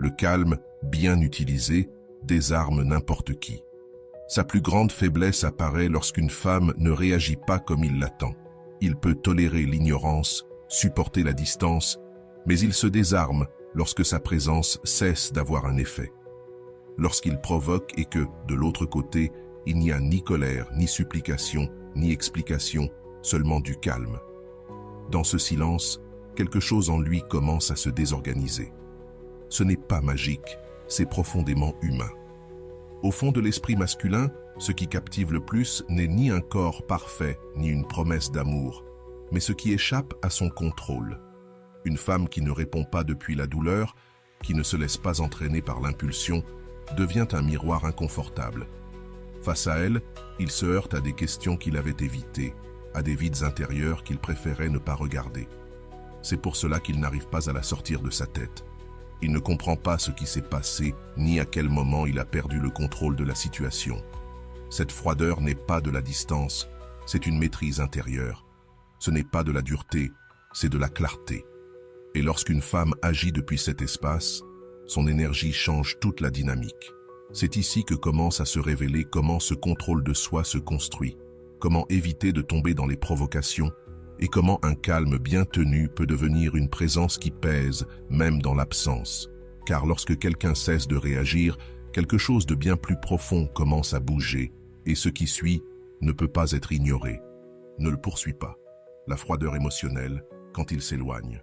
Le calme, bien utilisé, désarme n'importe qui. Sa plus grande faiblesse apparaît lorsqu'une femme ne réagit pas comme il l'attend. Il peut tolérer l'ignorance, supporter la distance, mais il se désarme lorsque sa présence cesse d'avoir un effet. Lorsqu'il provoque et que, de l'autre côté, il n'y a ni colère, ni supplication, ni explication, seulement du calme. Dans ce silence, quelque chose en lui commence à se désorganiser. Ce n'est pas magique, c'est profondément humain. Au fond de l'esprit masculin, ce qui captive le plus n'est ni un corps parfait, ni une promesse d'amour, mais ce qui échappe à son contrôle. Une femme qui ne répond pas depuis la douleur, qui ne se laisse pas entraîner par l'impulsion, devient un miroir inconfortable. Face à elle, il se heurte à des questions qu'il avait évitées, à des vides intérieurs qu'il préférait ne pas regarder. C'est pour cela qu'il n'arrive pas à la sortir de sa tête. Il ne comprend pas ce qui s'est passé, ni à quel moment il a perdu le contrôle de la situation. Cette froideur n'est pas de la distance, c'est une maîtrise intérieure. Ce n'est pas de la dureté, c'est de la clarté. Et lorsqu'une femme agit depuis cet espace, son énergie change toute la dynamique. C'est ici que commence à se révéler comment ce contrôle de soi se construit, comment éviter de tomber dans les provocations, et comment un calme bien tenu peut devenir une présence qui pèse, même dans l'absence. Car lorsque quelqu'un cesse de réagir, quelque chose de bien plus profond commence à bouger, et ce qui suit ne peut pas être ignoré. Ne le poursuis pas. La froideur émotionnelle, quand il s'éloigne.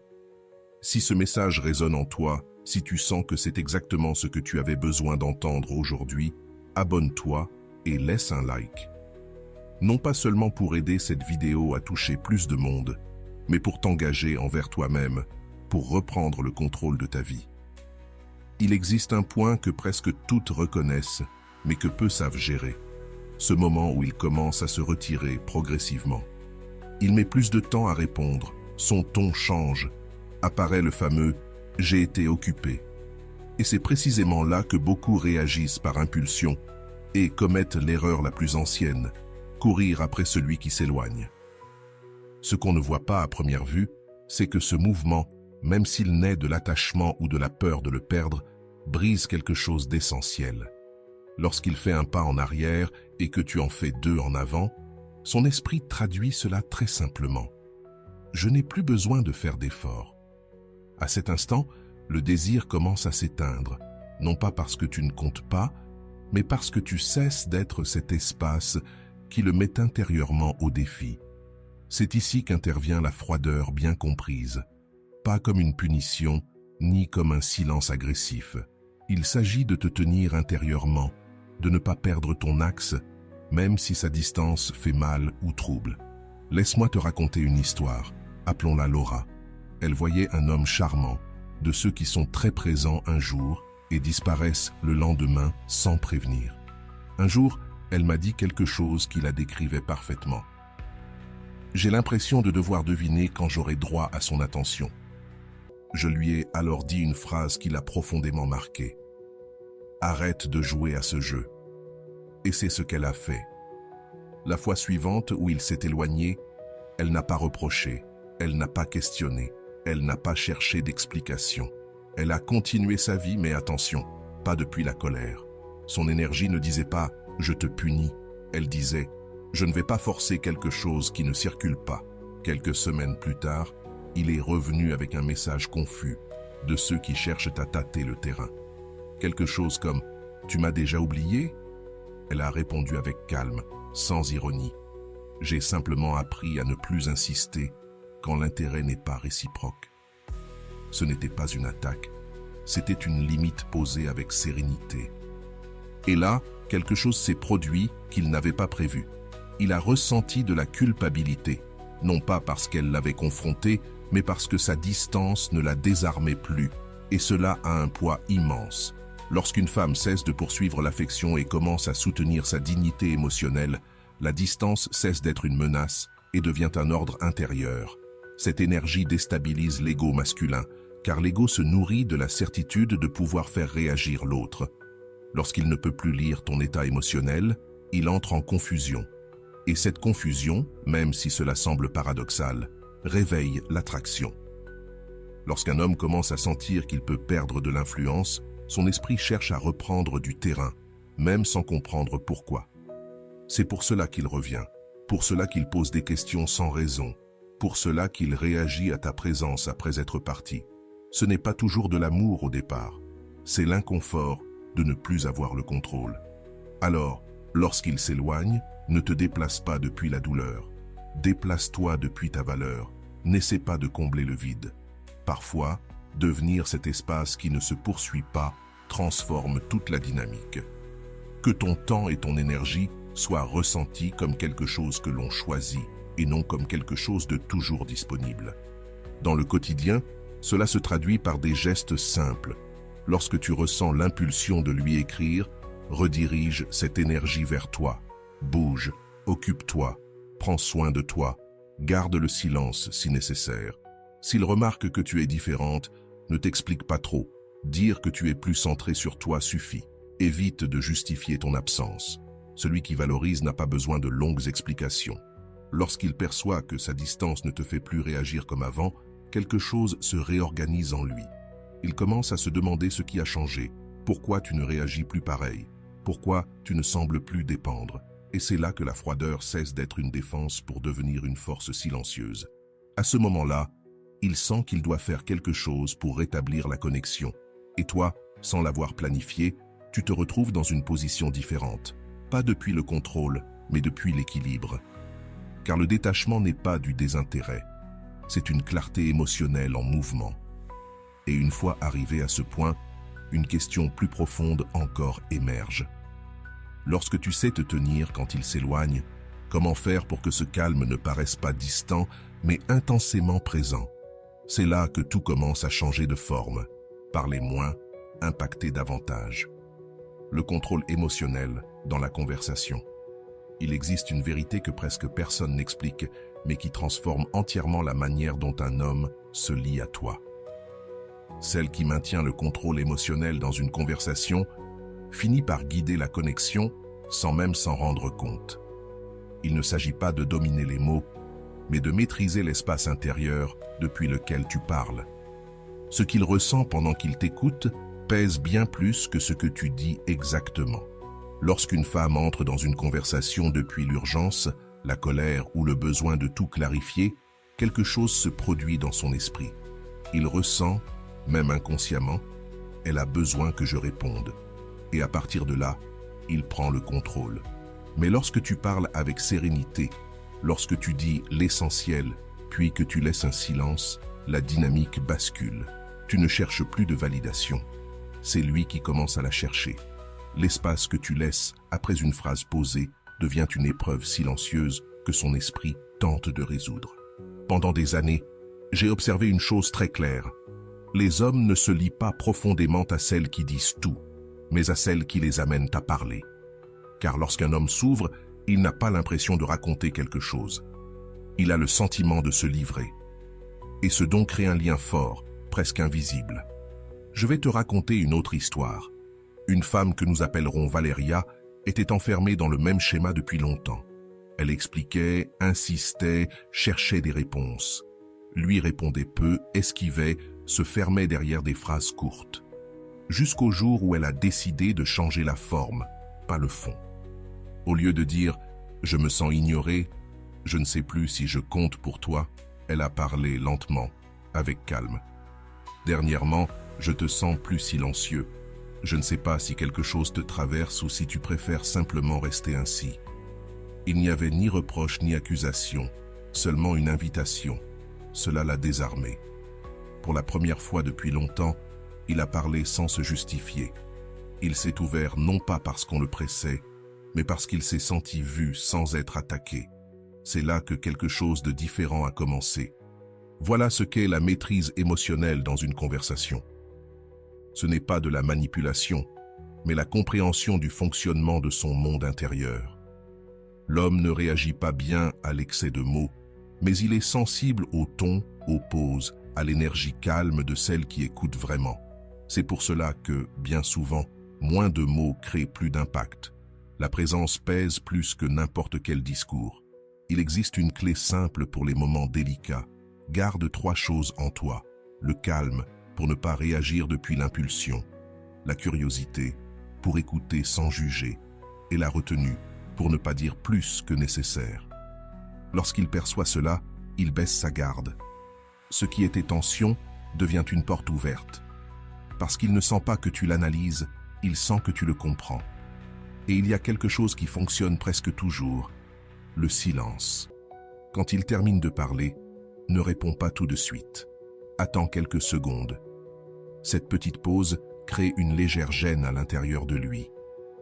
Si ce message résonne en toi, si tu sens que c'est exactement ce que tu avais besoin d'entendre aujourd'hui, abonne-toi et laisse un like. Non pas seulement pour aider cette vidéo à toucher plus de monde, mais pour t'engager envers toi-même, pour reprendre le contrôle de ta vie. Il existe un point que presque toutes reconnaissent, mais que peu savent gérer. Ce moment où il commence à se retirer progressivement. Il met plus de temps à répondre, son ton change. Apparaît le fameux « j'ai été occupé ». Et c'est précisément là que beaucoup réagissent par impulsion et commettent l'erreur la plus ancienne, courir après celui qui s'éloigne. Ce qu'on ne voit pas à première vue, c'est que ce mouvement, même s'il naît de l'attachement ou de la peur de le perdre, brise quelque chose d'essentiel. Lorsqu'il fait un pas en arrière et que tu en fais deux en avant, son esprit traduit cela très simplement. Je n'ai plus besoin de faire d'efforts. À cet instant, le désir commence à s'éteindre, non pas parce que tu ne comptes pas, mais parce que tu cesses d'être cet espace qui le met intérieurement au défi. C'est ici qu'intervient la froideur bien comprise, pas comme une punition, ni comme un silence agressif. Il s'agit de te tenir intérieurement, de ne pas perdre ton axe, même si sa distance fait mal ou trouble. Laisse-moi te raconter une histoire, appelons-la Laura. Elle voyait un homme charmant, de ceux qui sont très présents un jour et disparaissent le lendemain sans prévenir. Un jour, elle m'a dit quelque chose qui la décrivait parfaitement. J'ai l'impression de devoir deviner quand j'aurai droit à son attention. Je lui ai alors dit une phrase qui l'a profondément marquée. Arrête de jouer à ce jeu. Et c'est ce qu'elle a fait. La fois suivante où il s'est éloigné, elle n'a pas reproché, elle n'a pas questionné, elle n'a pas cherché d'explication. Elle a continué sa vie, mais attention, pas depuis la colère. Son énergie ne disait pas « je te punis », elle disait « je ne vais pas forcer quelque chose qui ne circule pas ». Quelques semaines plus tard, il est revenu avec un message confus de ceux qui cherchent à tâter le terrain. Quelque chose comme « tu m'as déjà oublié ?» Elle a répondu avec calme, sans ironie. « J'ai simplement appris à ne plus insister quand l'intérêt n'est pas réciproque. » Ce n'était pas une attaque, c'était une limite posée avec sérénité. Et là, quelque chose s'est produit qu'il n'avait pas prévu. Il a ressenti de la culpabilité, non pas parce qu'elle l'avait confronté, mais parce que sa distance ne la désarmait plus, et cela a un poids immense. Lorsqu'une femme cesse de poursuivre l'affection et commence à soutenir sa dignité émotionnelle, la distance cesse d'être une menace et devient un ordre intérieur. Cette énergie déstabilise l'ego masculin, car l'ego se nourrit de la certitude de pouvoir faire réagir l'autre. Lorsqu'il ne peut plus lire ton état émotionnel, il entre en confusion. Et cette confusion, même si cela semble paradoxal, réveille l'attraction. Lorsqu'un homme commence à sentir qu'il peut perdre de l'influence, son esprit cherche à reprendre du terrain, même sans comprendre pourquoi. C'est pour cela qu'il revient, pour cela qu'il pose des questions sans raison, pour cela qu'il réagit à ta présence après être parti. Ce n'est pas toujours de l'amour au départ, c'est l'inconfort de ne plus avoir le contrôle. Alors, lorsqu'il s'éloigne, ne te déplace pas depuis la douleur. Déplace-toi depuis ta valeur. N'essaie pas de combler le vide. Parfois, devenir cet espace qui ne se poursuit pas transforme toute la dynamique. Que ton temps et ton énergie soient ressentis comme quelque chose que l'on choisit et non comme quelque chose de toujours disponible. Dans le quotidien, cela se traduit par des gestes simples. Lorsque tu ressens l'impulsion de lui écrire, redirige cette énergie vers toi. Bouge, occupe-toi, prends soin de toi, garde le silence si nécessaire. S'il remarque que tu es différente, ne t'explique pas trop. Dire que tu es plus centré sur toi suffit. Évite de justifier ton absence. Celui qui valorise n'a pas besoin de longues explications. Lorsqu'il perçoit que sa distance ne te fait plus réagir comme avant, quelque chose se réorganise en lui. Il commence à se demander ce qui a changé. Pourquoi tu ne réagis plus pareil? Pourquoi tu ne sembles plus dépendre? Et c'est là que la froideur cesse d'être une défense pour devenir une force silencieuse. À ce moment-là, il sent qu'il doit faire quelque chose pour rétablir la connexion. Et toi, sans l'avoir planifié, tu te retrouves dans une position différente. Pas depuis le contrôle, mais depuis l'équilibre. Car le détachement n'est pas du désintérêt. C'est une clarté émotionnelle en mouvement. Et une fois arrivé à ce point, une question plus profonde encore émerge. Lorsque tu sais te tenir quand il s'éloigne, comment faire pour que ce calme ne paraisse pas distant, mais intensément présent? C'est là que tout commence à changer de forme. Parler moins, impacter davantage. Le contrôle émotionnel dans la conversation. Il existe une vérité que presque personne n'explique, mais qui transforme entièrement la manière dont un homme se lie à toi. Celle qui maintient le contrôle émotionnel dans une conversation finit par guider la connexion sans même s'en rendre compte. Il ne s'agit pas de dominer les mots, mais de maîtriser l'espace intérieur depuis lequel tu parles. Ce qu'il ressent pendant qu'il t'écoute pèse bien plus que ce que tu dis exactement. Lorsqu'une femme entre dans une conversation depuis l'urgence, la colère ou le besoin de tout clarifier, quelque chose se produit dans son esprit. Il ressent, même inconsciemment, elle a besoin que je réponde. Et à partir de là, il prend le contrôle. Mais lorsque tu parles avec sérénité, lorsque tu dis l'essentiel, puis que tu laisses un silence, la dynamique bascule. Tu ne cherches plus de validation. C'est lui qui commence à la chercher. L'espace que tu laisses après une phrase posée devient une épreuve silencieuse que son esprit tente de résoudre. Pendant des années, j'ai observé une chose très claire. Les hommes ne se lient pas profondément à celles qui disent tout, mais à celles qui les amènent à parler. Car lorsqu'un homme s'ouvre, il n'a pas l'impression de raconter quelque chose. Il a le sentiment de se livrer. Et ce don crée un lien fort, presque invisible. Je vais te raconter une autre histoire. Une femme que nous appellerons Valéria était enfermée dans le même schéma depuis longtemps. Elle expliquait, insistait, cherchait des réponses. Lui répondait peu, esquivait, se fermait derrière des phrases courtes. Jusqu'au jour où elle a décidé de changer la forme, pas le fond. Au lieu de dire « je me sens ignorée, je ne sais plus si je compte pour toi », elle a parlé lentement, avec calme. Dernièrement, je te sens plus silencieux. Je ne sais pas si quelque chose te traverse ou si tu préfères simplement rester ainsi. Il n'y avait ni reproche ni accusation, seulement une invitation. Cela l'a désarmé. Pour la première fois depuis longtemps, il a parlé sans se justifier. Il s'est ouvert non pas parce qu'on le pressait, mais parce qu'il s'est senti vu sans être attaqué. C'est là que quelque chose de différent a commencé. Voilà ce qu'est la maîtrise émotionnelle dans une conversation. Ce n'est pas de la manipulation, mais la compréhension du fonctionnement de son monde intérieur. L'homme ne réagit pas bien à l'excès de mots, mais il est sensible au ton, aux pauses, à l'énergie calme de celle qui écoute vraiment. C'est pour cela que, bien souvent, moins de mots créent plus d'impact. La présence pèse plus que n'importe quel discours. Il existe une clé simple pour les moments délicats. Garde 3 choses en toi. le calme pour ne pas réagir depuis l'impulsion, la curiosité pour écouter sans juger, et la retenue pour ne pas dire plus que nécessaire. Lorsqu'il perçoit cela, il baisse sa garde. Ce qui était tension devient une porte ouverte. Parce qu'il ne sent pas que tu l'analyses, il sent que tu le comprends. Et il y a quelque chose qui fonctionne presque toujours, le silence. Quand il termine de parler, ne réponds pas tout de suite. Attends quelques secondes. Cette petite pause crée une légère gêne à l'intérieur de lui.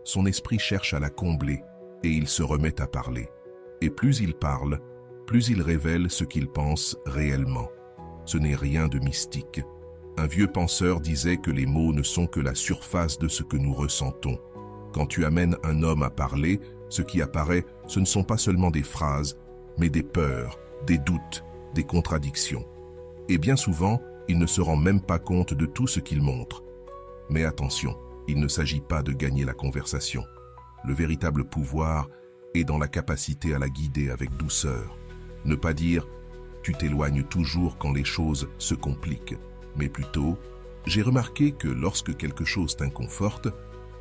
Son esprit cherche à la combler et il se remet à parler. Et plus il parle, plus il révèle ce qu'il pense réellement. Ce n'est rien de mystique. Un vieux penseur disait que les mots ne sont que la surface de ce que nous ressentons. Quand tu amènes un homme à parler, ce qui apparaît, ce ne sont pas seulement des phrases, mais des peurs, des doutes, des contradictions. Et bien souvent, il ne se rend même pas compte de tout ce qu'il montre. Mais attention, il ne s'agit pas de gagner la conversation. Le véritable pouvoir est dans la capacité à la guider avec douceur. Ne pas dire « tu t'éloignes toujours quand les choses se compliquent », mais plutôt « j'ai remarqué que lorsque quelque chose t'inconforte,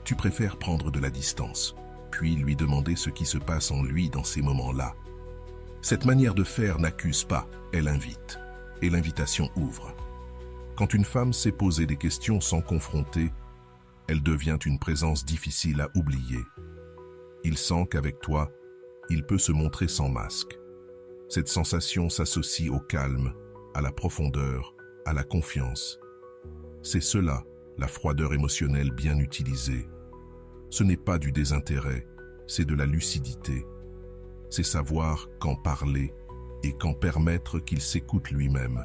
tu préfères prendre de la distance », puis lui demander ce qui se passe en lui dans ces moments-là. Cette manière de faire n'accuse pas, elle invite. Et l'invitation ouvre. Quand une femme sait poser des questions sans confronter, elle devient une présence difficile à oublier. Il sent qu'avec toi, il peut se montrer sans masque. Cette sensation s'associe au calme, à la profondeur, à la confiance. C'est cela, la froideur émotionnelle bien utilisée. Ce n'est pas du désintérêt, c'est de la lucidité. C'est savoir quand parler et quand permettre qu'il s'écoute lui-même.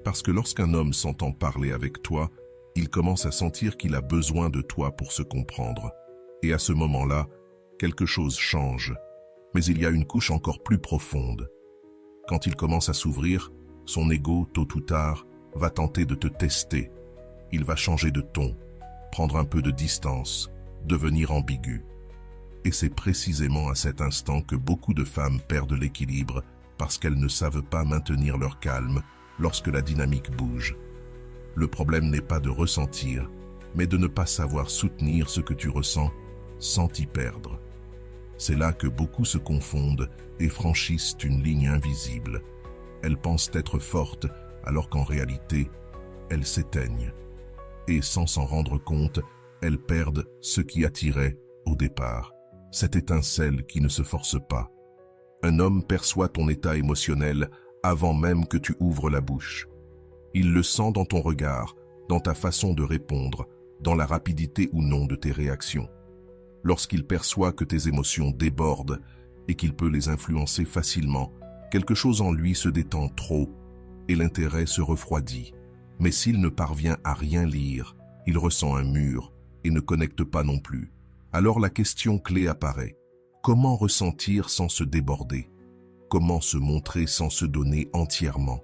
Parce que lorsqu'un homme s'entend parler avec toi, il commence à sentir qu'il a besoin de toi pour se comprendre. Et à ce moment-là, quelque chose change. Mais il y a une couche encore plus profonde. Quand il commence à s'ouvrir, son ego, tôt ou tard, va tenter de te tester. Il va changer de ton, prendre un peu de distance, devenir ambigu. Et c'est précisément à cet instant que beaucoup de femmes perdent l'équilibre parce qu'elles ne savent pas maintenir leur calme lorsque la dynamique bouge. Le problème n'est pas de ressentir, mais de ne pas savoir soutenir ce que tu ressens sans t'y perdre. C'est là que beaucoup se confondent et franchissent une ligne invisible. Elles pensent être fortes alors qu'en réalité, elles s'éteignent. Et sans s'en rendre compte, elles perdent ce qui attirait au départ. Cette étincelle qui ne se force pas. Un homme perçoit ton état émotionnel avant même que tu ouvres la bouche. Il le sent dans ton regard, dans ta façon de répondre, dans la rapidité ou non de tes réactions. Lorsqu'il perçoit que tes émotions débordent et qu'il peut les influencer facilement, quelque chose en lui se détend trop et l'intérêt se refroidit. Mais s'il ne parvient à rien lire, il ressent un mur et ne connecte pas non plus. Alors la question clé apparaît. Comment ressentir sans se déborder? Comment se montrer sans se donner entièrement?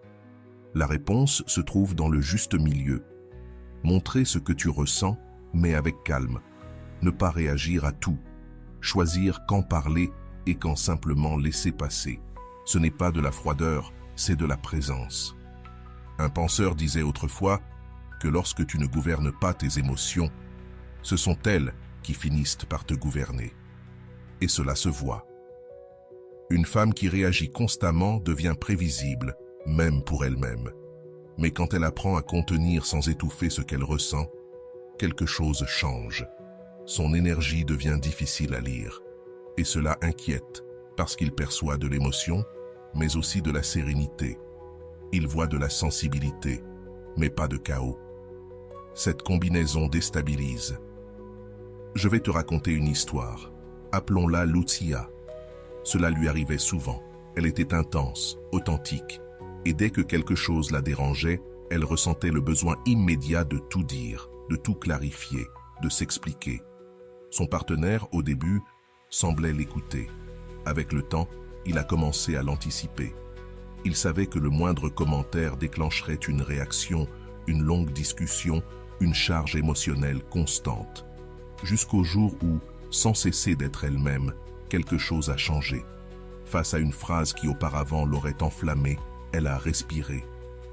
La réponse se trouve dans le juste milieu. Montrer ce que tu ressens, mais avec calme. Ne pas réagir à tout. Choisir quand parler et quand simplement laisser passer. Ce n'est pas de la froideur, c'est de la présence. Un penseur disait autrefois que lorsque tu ne gouvernes pas tes émotions, ce sont elles qui finissent par te gouverner. Et cela se voit. Une femme qui réagit constamment devient prévisible, même pour elle-même. Mais quand elle apprend à contenir sans étouffer ce qu'elle ressent, quelque chose change. Son énergie devient difficile à lire. Et cela inquiète, parce qu'il perçoit de l'émotion, mais aussi de la sérénité. Il voit de la sensibilité, mais pas de chaos. Cette combinaison déstabilise. Je vais te raconter une histoire. Appelons-la Lucia. Cela lui arrivait souvent. Elle était intense, authentique. Et dès que quelque chose la dérangeait, elle ressentait le besoin immédiat de tout dire, de tout clarifier, de s'expliquer. Son partenaire, au début, semblait l'écouter. Avec le temps, il a commencé à l'anticiper. Il savait que le moindre commentaire déclencherait une réaction, une longue discussion, une charge émotionnelle constante. Jusqu'au jour où, sans cesser d'être elle-même, quelque chose a changé. Face à une phrase qui auparavant l'aurait enflammée, elle a respiré.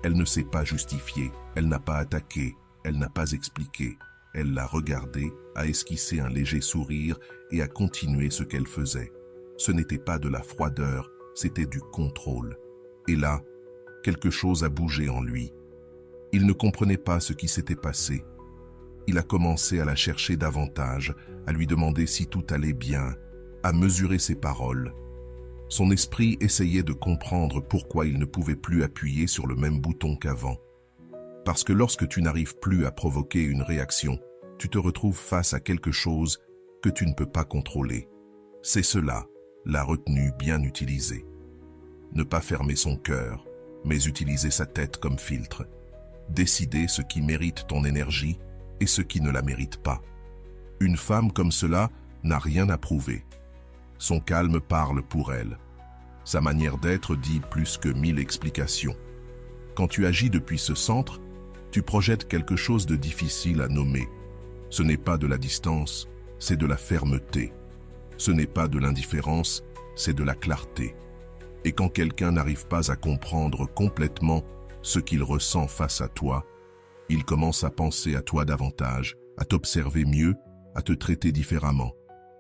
Elle ne s'est pas justifiée, elle n'a pas attaqué, elle n'a pas expliqué. Elle l'a regardé, a esquissé un léger sourire et a continué ce qu'elle faisait. Ce n'était pas de la froideur, c'était du contrôle. Et là, quelque chose a bougé en lui. Il ne comprenait pas ce qui s'était passé. Il a commencé à la chercher davantage, à lui demander si tout allait bien, à mesurer ses paroles. Son esprit essayait de comprendre pourquoi il ne pouvait plus appuyer sur le même bouton qu'avant. Parce que lorsque tu n'arrives plus à provoquer une réaction, tu te retrouves face à quelque chose que tu ne peux pas contrôler. C'est cela, la retenue bien utilisée. Ne pas fermer son cœur, mais utiliser sa tête comme filtre. Décider ce qui mérite ton énergie et ce qui ne la mérite pas. Une femme comme cela n'a rien à prouver. Son calme parle pour elle. Sa manière d'être dit plus que 1000 explications. Quand tu agis depuis ce centre, tu projettes quelque chose de difficile à nommer. Ce n'est pas de la distance, c'est de la fermeté. Ce n'est pas de l'indifférence, c'est de la clarté. Et quand quelqu'un n'arrive pas à comprendre complètement ce qu'il ressent face à toi, il commence à penser à toi davantage, à t'observer mieux, à te traiter différemment,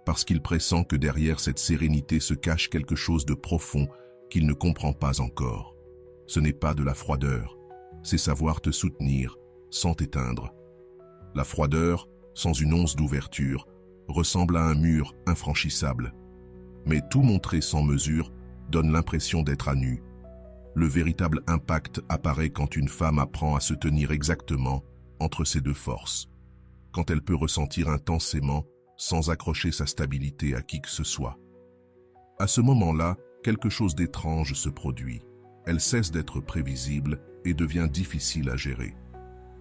parce qu'il pressent que derrière cette sérénité se cache quelque chose de profond qu'il ne comprend pas encore. Ce n'est pas de la froideur, c'est savoir te soutenir sans t'éteindre. La froideur, sans une once d'ouverture, ressemble à un mur infranchissable. Mais tout montrer sans mesure donne l'impression d'être à nu. Le véritable impact apparaît quand une femme apprend à se tenir exactement entre ces deux forces. Quand elle peut ressentir intensément, sans accrocher sa stabilité à qui que ce soit. À ce moment-là, quelque chose d'étrange se produit. Elle cesse d'être prévisible et devient difficile à gérer.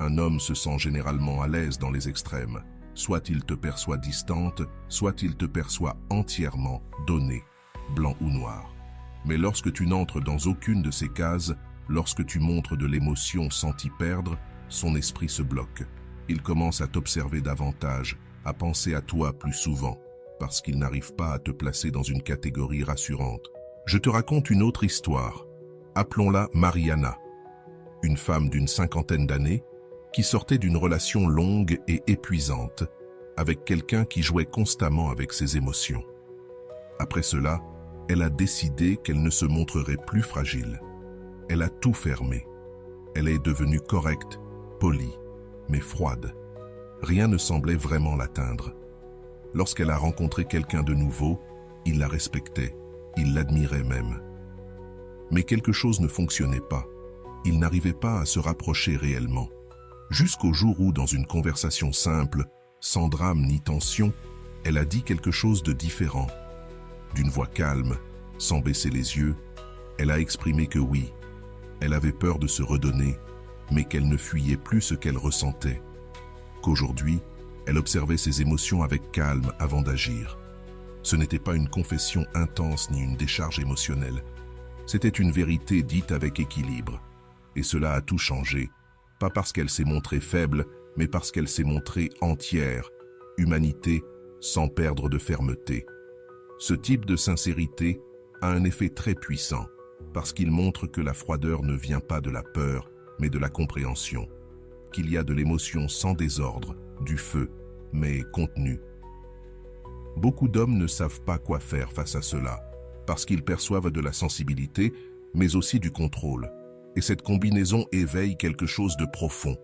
Un homme se sent généralement à l'aise dans les extrêmes. Soit il te perçoit distante, soit il te perçoit entièrement donnée, blanc ou noir. Mais lorsque tu n'entres dans aucune de ces cases, lorsque tu montres de l'émotion sans t'y perdre, son esprit se bloque. Il commence à t'observer davantage, à penser à toi plus souvent, parce qu'il n'arrive pas à te placer dans une catégorie rassurante. Je te raconte une autre histoire. Appelons-la Mariana, une femme d'une 50aine d'années qui sortait d'une relation longue et épuisante avec quelqu'un qui jouait constamment avec ses émotions. Après cela, elle a décidé qu'elle ne se montrerait plus fragile. Elle a tout fermé. Elle est devenue correcte, polie, mais froide. Rien ne semblait vraiment l'atteindre. Lorsqu'elle a rencontré quelqu'un de nouveau, il la respectait, il l'admirait même. Mais quelque chose ne fonctionnait pas. Il n'arrivait pas à se rapprocher réellement. Jusqu'au jour où, dans une conversation simple, sans drame ni tension, elle a dit quelque chose de différent. D'une voix calme, sans baisser les yeux, elle a exprimé que oui, elle avait peur de se redonner, mais qu'elle ne fuyait plus ce qu'elle ressentait. Qu'aujourd'hui, elle observait ses émotions avec calme avant d'agir. Ce n'était pas une confession intense ni une décharge émotionnelle. C'était une vérité dite avec équilibre. Et cela a tout changé, pas parce qu'elle s'est montrée faible, mais parce qu'elle s'est montrée entière, humanité sans perdre de fermeté. Ce type de sincérité a un effet très puissant, parce qu'il montre que la froideur ne vient pas de la peur, mais de la compréhension. Qu'il y a de l'émotion sans désordre, du feu, mais contenu. Beaucoup d'hommes ne savent pas quoi faire face à cela, parce qu'ils perçoivent de la sensibilité, mais aussi du contrôle. Et cette combinaison éveille quelque chose de profond.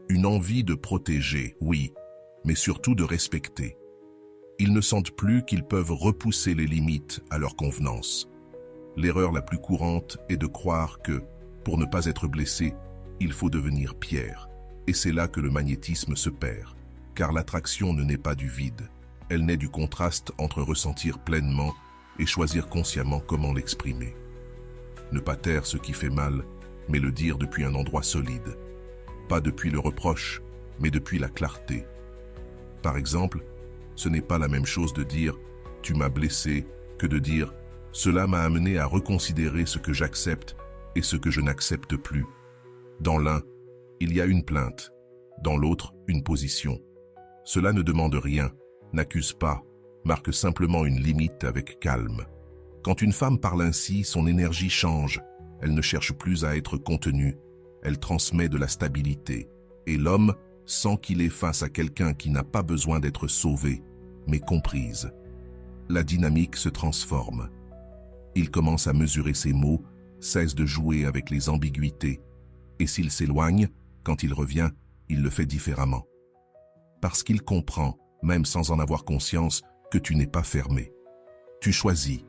Une envie de protéger, oui, mais surtout de respecter. Ils ne sentent plus qu'ils peuvent repousser les limites à leur convenance. L'erreur la plus courante est de croire que, pour ne pas être blessé, il faut devenir pierre. Et c'est là que le magnétisme se perd, car l'attraction ne naît pas du vide. Elle naît du contraste entre ressentir pleinement et choisir consciemment comment l'exprimer. Ne pas taire ce qui fait mal, mais le dire depuis un endroit solide. Pas depuis le reproche, mais depuis la clarté. Par exemple, ce n'est pas la même chose de dire « tu m'as blessé » que de dire « cela m'a amené à reconsidérer ce que j'accepte et ce que je n'accepte plus ». Dans l'un, il y a une plainte, dans l'autre, une position. Cela ne demande rien, n'accuse pas, marque simplement une limite avec calme. Quand une femme parle ainsi, son énergie change. Elle ne cherche plus à être contenue, elle transmet de la stabilité, et l'homme sent qu'il est face à quelqu'un qui n'a pas besoin d'être sauvé, mais comprise. La dynamique se transforme. Il commence à mesurer ses mots, cesse de jouer avec les ambiguïtés, et s'il s'éloigne, quand il revient, il le fait différemment. Parce qu'il comprend, même sans en avoir conscience, que tu n'es pas fermé. Tu choisis.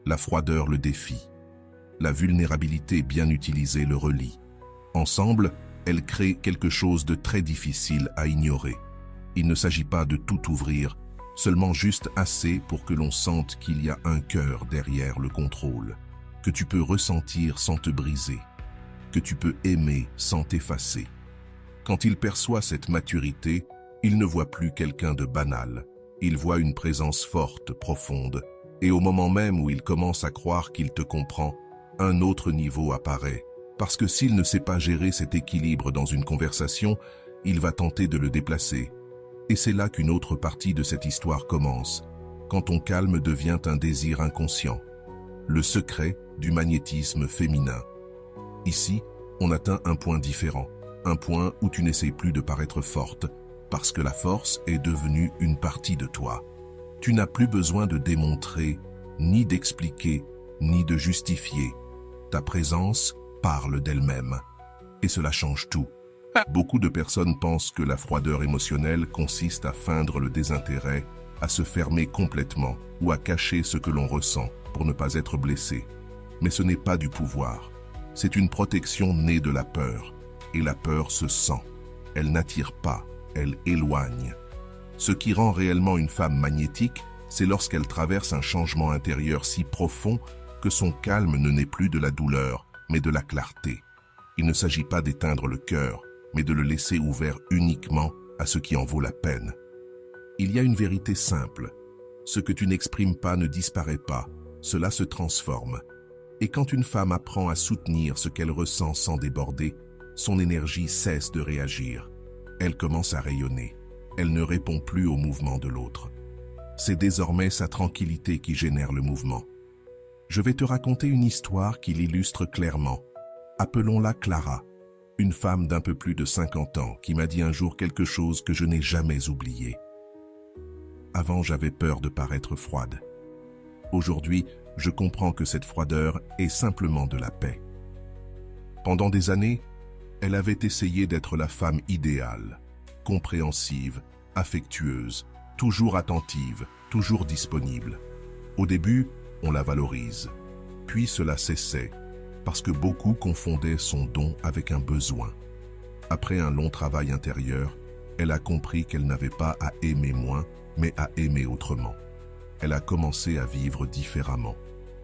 La froideur le défie. La vulnérabilité bien utilisée le relie. Ensemble, elles créent quelque chose de très difficile à ignorer. Il ne s'agit pas de tout ouvrir, seulement juste assez pour que l'on sente qu'il y a un cœur derrière le contrôle, que tu peux ressentir sans te briser, que tu peux aimer sans t'effacer. Quand il perçoit cette maturité, il ne voit plus quelqu'un de banal. Il voit une présence forte, profonde, et au moment même où il commence à croire qu'il te comprend, un autre niveau apparaît. Parce que s'il ne sait pas gérer cet équilibre dans une conversation, il va tenter de le déplacer. Et c'est là qu'une autre partie de cette histoire commence, quand ton calme devient un désir inconscient. Le secret du magnétisme féminin. Ici, on atteint un point différent, un point où tu n'essaies plus de paraître forte, parce que la force est devenue une partie de toi. Tu n'as plus besoin de démontrer, ni d'expliquer, ni de justifier. Ta présence parle d'elle-même. Et cela change tout. Beaucoup de personnes pensent que la froideur émotionnelle consiste à feindre le désintérêt, à se fermer complètement ou à cacher ce que l'on ressent pour ne pas être blessé. Mais ce n'est pas du pouvoir. C'est une protection née de la peur. Et la peur se sent. Elle n'attire pas, elle éloigne. Ce qui rend réellement une femme magnétique, c'est lorsqu'elle traverse un changement intérieur si profond que son calme ne naît plus de la douleur, mais de la clarté. Il ne s'agit pas d'éteindre le cœur, mais de le laisser ouvert uniquement à ce qui en vaut la peine. Il y a une vérité simple. Ce que tu n'exprimes pas ne disparaît pas, cela se transforme. Et quand une femme apprend à soutenir ce qu'elle ressent sans déborder, son énergie cesse de réagir. Elle commence à rayonner. Elle ne répond plus au mouvement de l'autre. C'est désormais sa tranquillité qui génère le mouvement. Je vais te raconter une histoire qui l'illustre clairement. Appelons-la Clara, une femme d'un peu plus de 50 ans qui m'a dit un jour quelque chose que je n'ai jamais oublié. Avant, j'avais peur de paraître froide. Aujourd'hui, je comprends que cette froideur est simplement de la paix. Pendant des années, elle avait essayé d'être la femme idéale, compréhensive, affectueuse, toujours attentive, toujours disponible. Au début, on la valorise. Puis cela cessait, parce que beaucoup confondaient son don avec un besoin. Après un long travail intérieur, elle a compris qu'elle n'avait pas à aimer moins, mais à aimer autrement. Elle a commencé à vivre différemment.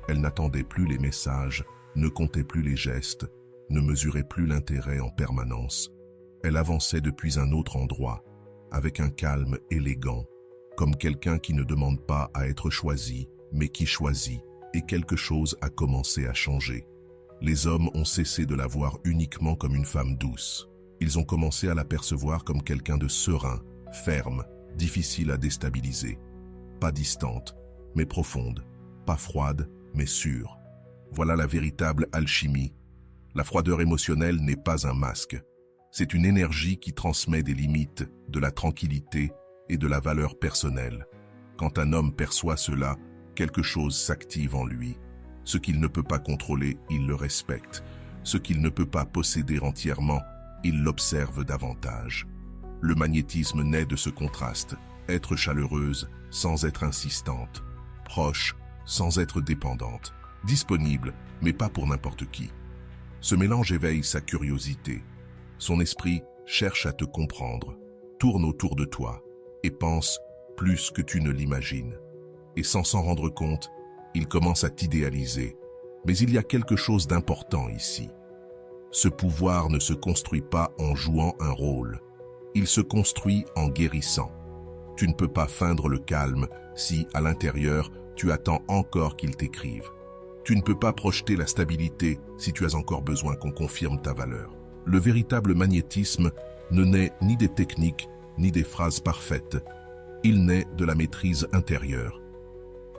Elle n'attendait plus les messages, ne comptait plus les gestes, ne mesurait plus l'intérêt en permanence. Elle avançait depuis un autre endroit, avec un calme élégant, comme quelqu'un qui ne demande pas à être choisi, mais qui choisit, et quelque chose a commencé à changer. Les hommes ont cessé de la voir uniquement comme une femme douce. Ils ont commencé à la percevoir comme quelqu'un de serein, ferme, difficile à déstabiliser. Pas distante, mais profonde. Pas froide, mais sûre. Voilà la véritable alchimie. La froideur émotionnelle n'est pas un masque. C'est une énergie qui transmet des limites, de la tranquillité et de la valeur personnelle. Quand un homme perçoit cela, quelque chose s'active en lui. Ce qu'il ne peut pas contrôler, il le respecte. Ce qu'il ne peut pas posséder entièrement, il l'observe davantage. Le magnétisme naît de ce contraste. Être chaleureuse sans être insistante. Proche sans être dépendante. Disponible, mais pas pour n'importe qui. Ce mélange éveille sa curiosité. Son esprit cherche à te comprendre, tourne autour de toi et pense plus que tu ne l'imagines. Et sans s'en rendre compte, il commence à t'idéaliser. Mais il y a quelque chose d'important ici. Ce pouvoir ne se construit pas en jouant un rôle. Il se construit en guérissant. Tu ne peux pas feindre le calme si, à l'intérieur, tu attends encore qu'il t'écrive. Tu ne peux pas projeter la stabilité si tu as encore besoin qu'on confirme ta valeur. Le véritable magnétisme ne naît ni des techniques, ni des phrases parfaites. Il naît de la maîtrise intérieure.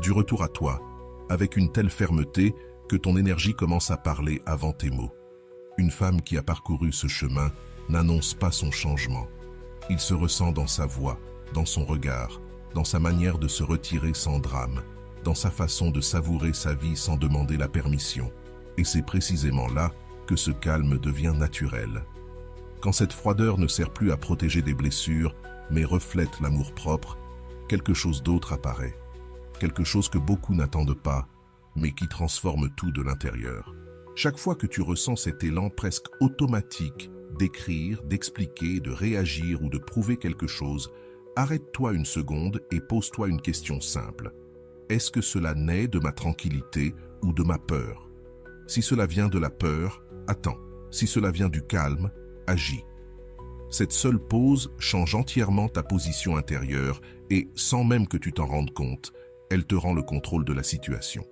Du retour à toi, avec une telle fermeté que ton énergie commence à parler avant tes mots. Une femme qui a parcouru ce chemin n'annonce pas son changement. Il se ressent dans sa voix, dans son regard, dans sa manière de se retirer sans drame, dans sa façon de savourer sa vie sans demander la permission. Et c'est précisément là que ce calme devient naturel. Quand cette froideur ne sert plus à protéger des blessures, mais reflète l'amour-propre, quelque chose d'autre apparaît. Quelque chose que beaucoup n'attendent pas, mais qui transforme tout de l'intérieur. Chaque fois que tu ressens cet élan presque automatique d'écrire, d'expliquer, de réagir ou de prouver quelque chose, arrête-toi une seconde et pose-toi une question simple. Est-ce que cela naît de ma tranquillité ou de ma peur? Si cela vient de la peur, attends. Si cela vient du calme, agis. Cette seule pause change entièrement ta position intérieure et, sans même que tu t'en rendes compte, elle te rend le contrôle de la situation.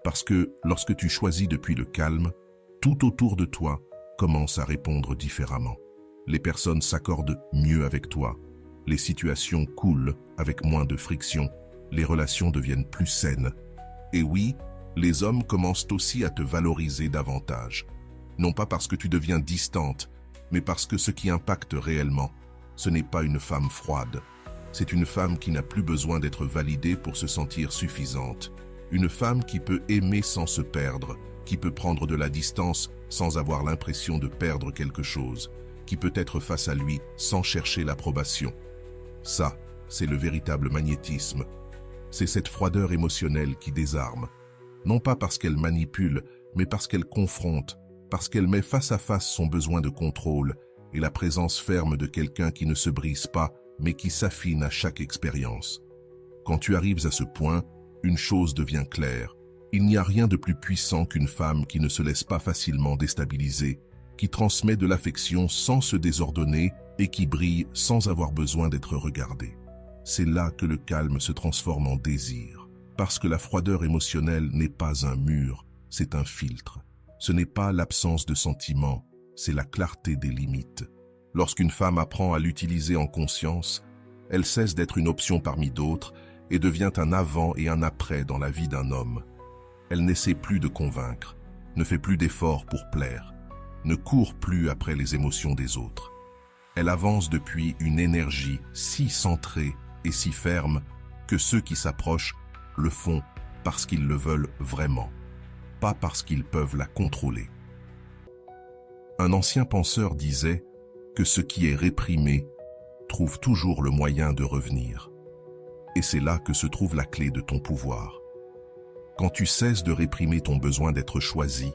Parce que lorsque tu choisis depuis le calme, tout autour de toi commence à répondre différemment. Les personnes s'accordent mieux avec toi. Les situations coulent avec moins de friction. Les relations deviennent plus saines. Et oui, les hommes commencent aussi à te valoriser davantage. Non pas parce que tu deviens distante, mais parce que ce qui impacte réellement, ce n'est pas une femme froide. C'est une femme qui n'a plus besoin d'être validée pour se sentir suffisante. Une femme qui peut aimer sans se perdre, qui peut prendre de la distance sans avoir l'impression de perdre quelque chose, qui peut être face à lui sans chercher l'approbation. Ça, c'est le véritable magnétisme. C'est cette froideur émotionnelle qui désarme. Non pas parce qu'elle manipule, mais parce qu'elle confronte, parce qu'elle met face à face son besoin de contrôle et la présence ferme de quelqu'un qui ne se brise pas, mais qui s'affine à chaque expérience. Quand tu arrives à ce point, une chose devient claire. Il n'y a rien de plus puissant qu'une femme qui ne se laisse pas facilement déstabiliser, qui transmet de l'affection sans se désordonner et qui brille sans avoir besoin d'être regardée. C'est là que le calme se transforme en désir, parce que la froideur émotionnelle n'est pas un mur, c'est un filtre. Ce n'est pas l'absence de sentiments, c'est la clarté des limites. Lorsqu'une femme apprend à l'utiliser en conscience, elle cesse d'être une option parmi d'autres et devient un avant et un après dans la vie d'un homme. Elle n'essaie plus de convaincre, ne fait plus d'efforts pour plaire, ne court plus après les émotions des autres. Elle avance depuis une énergie si centrée et si ferme que ceux qui s'approchent le font parce qu'ils le veulent vraiment, pas parce qu'ils peuvent la contrôler. Un ancien penseur disait que ce qui est réprimé trouve toujours le moyen de revenir. Et c'est là que se trouve la clé de ton pouvoir. Quand tu cesses de réprimer ton besoin d'être choisi,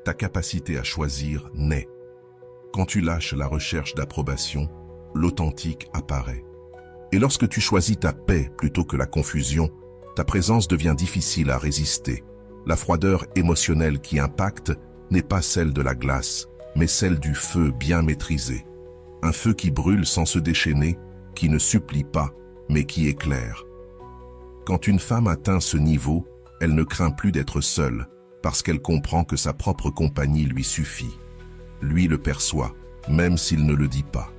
ta capacité à choisir naît. Quand tu lâches la recherche d'approbation, l'authentique apparaît. Et lorsque tu choisis ta paix plutôt que la confusion, ta présence devient difficile à résister. La froideur émotionnelle qui impacte n'est pas celle de la glace, mais celle du feu bien maîtrisé. Un feu qui brûle sans se déchaîner, qui ne supplie pas, mais qui éclaire. Quand une femme atteint ce niveau, elle ne craint plus d'être seule, parce qu'elle comprend que sa propre compagnie lui suffit. Lui le perçoit, même s'il ne le dit pas.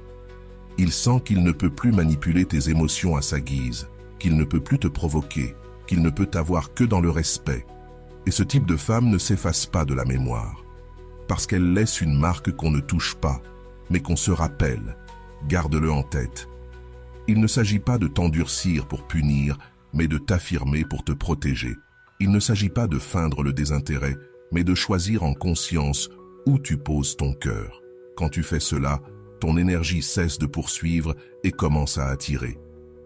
Il sent qu'il ne peut plus manipuler tes émotions à sa guise, qu'il ne peut plus te provoquer, qu'il ne peut t'avoir que dans le respect. Et ce type de femme ne s'efface pas de la mémoire, parce qu'elle laisse une marque qu'on ne touche pas, mais qu'on se rappelle. Garde-le en tête. Il ne s'agit pas de t'endurcir pour punir, mais de t'affirmer pour te protéger. Il ne s'agit pas de feindre le désintérêt, mais de choisir en conscience où tu poses ton cœur. Quand tu fais cela, ton énergie cesse de poursuivre et commence à attirer.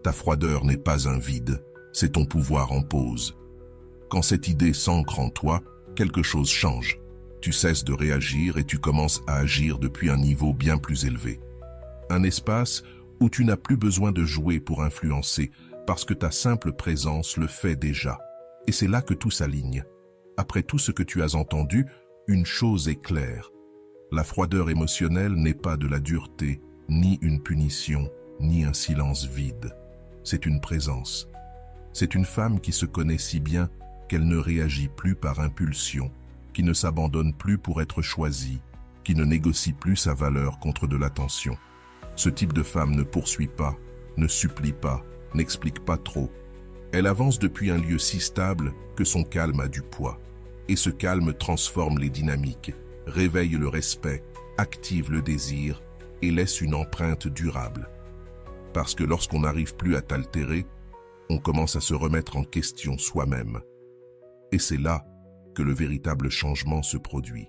Ta froideur n'est pas un vide, c'est ton pouvoir en pause. Quand cette idée s'ancre en toi, quelque chose change. Tu cesses de réagir et tu commences à agir depuis un niveau bien plus élevé. Un espace où tu n'as plus besoin de jouer pour influencer, parce que ta simple présence le fait déjà. Et c'est là que tout s'aligne. Après tout ce que tu as entendu, une chose est claire. La froideur émotionnelle n'est pas de la dureté, ni une punition, ni un silence vide. C'est une présence. C'est une femme qui se connaît si bien qu'elle ne réagit plus par impulsion, qui ne s'abandonne plus pour être choisie, qui ne négocie plus sa valeur contre de l'attention. Ce type de femme ne poursuit pas, ne supplie pas, n'explique pas trop. Elle avance depuis un lieu si stable que son calme a du poids. Et ce calme transforme les dynamiques. réveille le respect, active le désir et laisse une empreinte durable. Parce que lorsqu'on n'arrive plus à t'altérer, on commence à se remettre en question soi-même. Et c'est là que le véritable changement se produit.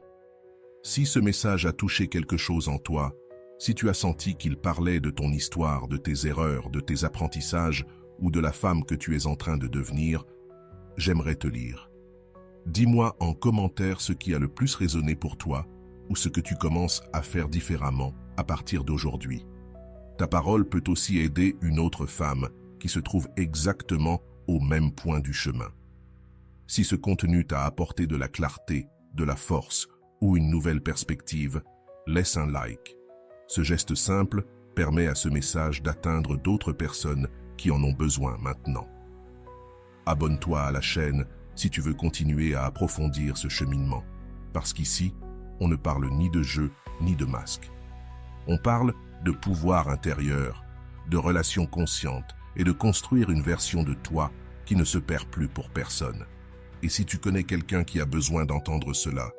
Si ce message a touché quelque chose en toi, si tu as senti qu'il parlait de ton histoire, de tes erreurs, de tes apprentissages ou de la femme que tu es en train de devenir, j'aimerais te lire. Dis-moi en commentaire ce qui a le plus résonné pour toi ou ce que tu commences à faire différemment à partir d'aujourd'hui. Ta parole peut aussi aider une autre femme qui se trouve exactement au même point du chemin. Si ce contenu t'a apporté de la clarté, de la force ou une nouvelle perspective, laisse un like. Ce geste simple permet à ce message d'atteindre d'autres personnes qui en ont besoin maintenant. Abonne-toi à la chaîne si tu veux continuer à approfondir ce cheminement, parce qu'ici, on ne parle ni de jeu ni de masque. On parle de pouvoir intérieur, de relations conscientes et de construire une version de toi qui ne se perd plus pour personne. Et si tu connais quelqu'un qui a besoin d'entendre cela,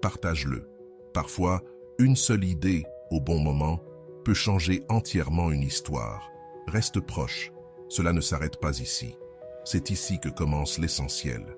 partage-le. Parfois, une seule idée, au bon moment, peut changer entièrement une histoire. Reste proche, cela ne s'arrête pas ici. C'est ici que commence l'essentiel.